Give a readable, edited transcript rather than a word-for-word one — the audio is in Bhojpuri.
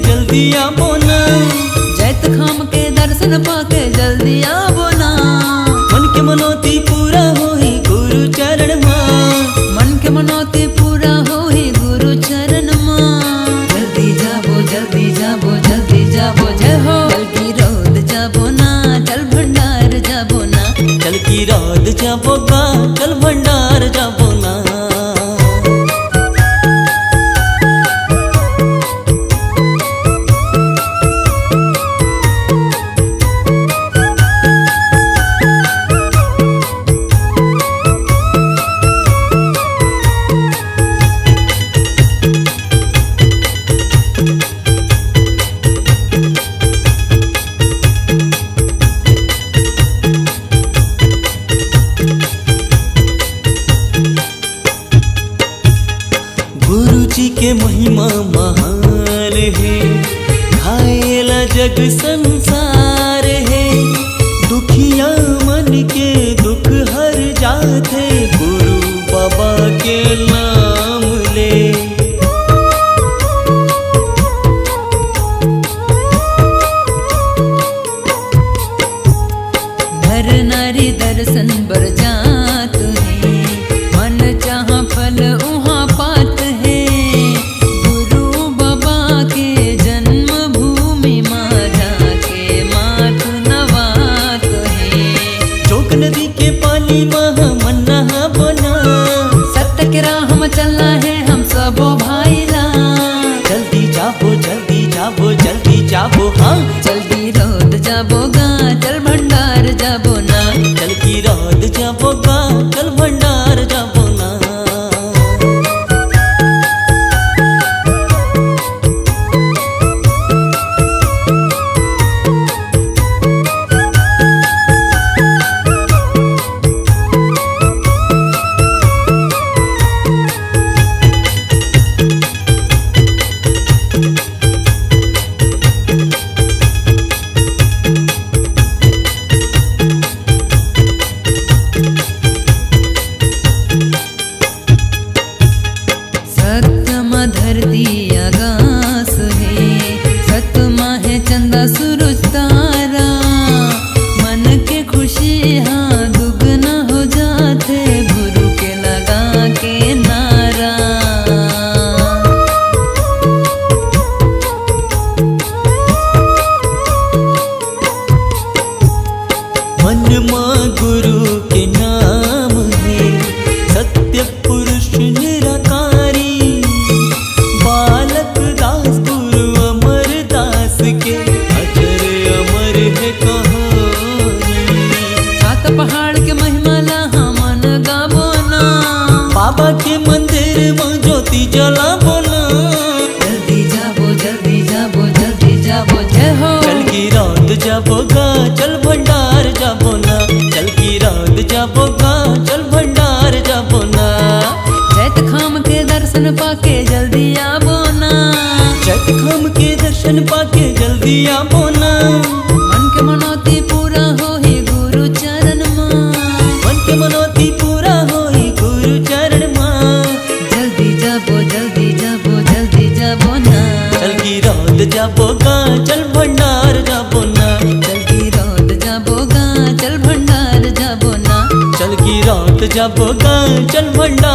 जल्दी आबो ना। जैत खाम के दर्शन पाके जल्दी आबो ना। मन के मनौती पूरा होई गुरु चरण मां। मन के मनौती पूरा होई गुरु चरण मां। जल्दी जाबो जल्दी जाबो जल्दी जाबो जय हो। चल की रोद जाबो ना चल भंडार जाबो ना। चल की रात जाबो का चल भंडार जाबो ना। गुरु जी के महिमा महान है, खाएला जग संसार है। दुखिया मन के दुख हर जाते गुरु बाबा के नाम ले। नर नारी दर्शन बर जात है, मन चाह फल उहाँ पात है। गुरु बाबा के जन्म भूमि माँ जाके माथ नवात है। चौक नदी के पानी महा मन नहा बना। सत्य के राह में चलना है हम सबो भाईला। जल्दी जाबो जल्दी जाबो जल्दी जाबो हाँ। जल्दी रोद जाबो गा चल भंडार जाबो ना। चल की रात जाबो का चल भंडार जाबो ना। सतमा धरती आकाश है, सतमा है चंदा सूरज तारा। मन के खुशी हाँ दुगना हो जाते गुरु के लगा के नारा। मन माँ गुरु के नाम है, सत्य पुरुष निराकारी। बालक दास गुरु अमर दास के अजर अमर है कहानी। सात पहाड़ के महिमा ला मन गाबो ना। बाबा के मंदिर में ज्योति जलाबो ना। जल्दी जाबो जल्दी जाबो जल्दी जाबो जय हो। चल की रात जाबो गा चल भंडार जाबो ना। चल की रात जाबो गा चल भंडार जाबो ना। जैत खाम के दर्शन पाके जल्दी आबो ना। जग खाम के दर्शन पाके जल्दी आबो ना। मन के मनौती पूरा होई गुरु चरण मां। मन के मनौती पूरा होई गुरु चरण मां। जल्दी जाबो जल्दी जाबो जल्दी जाबो ना। चल की रात जाबो गा चल भंडार जाबो ना। चल की रोद जाबो गा चल भंडार जाबो ना। चल की रात जाबो गा चल भंडार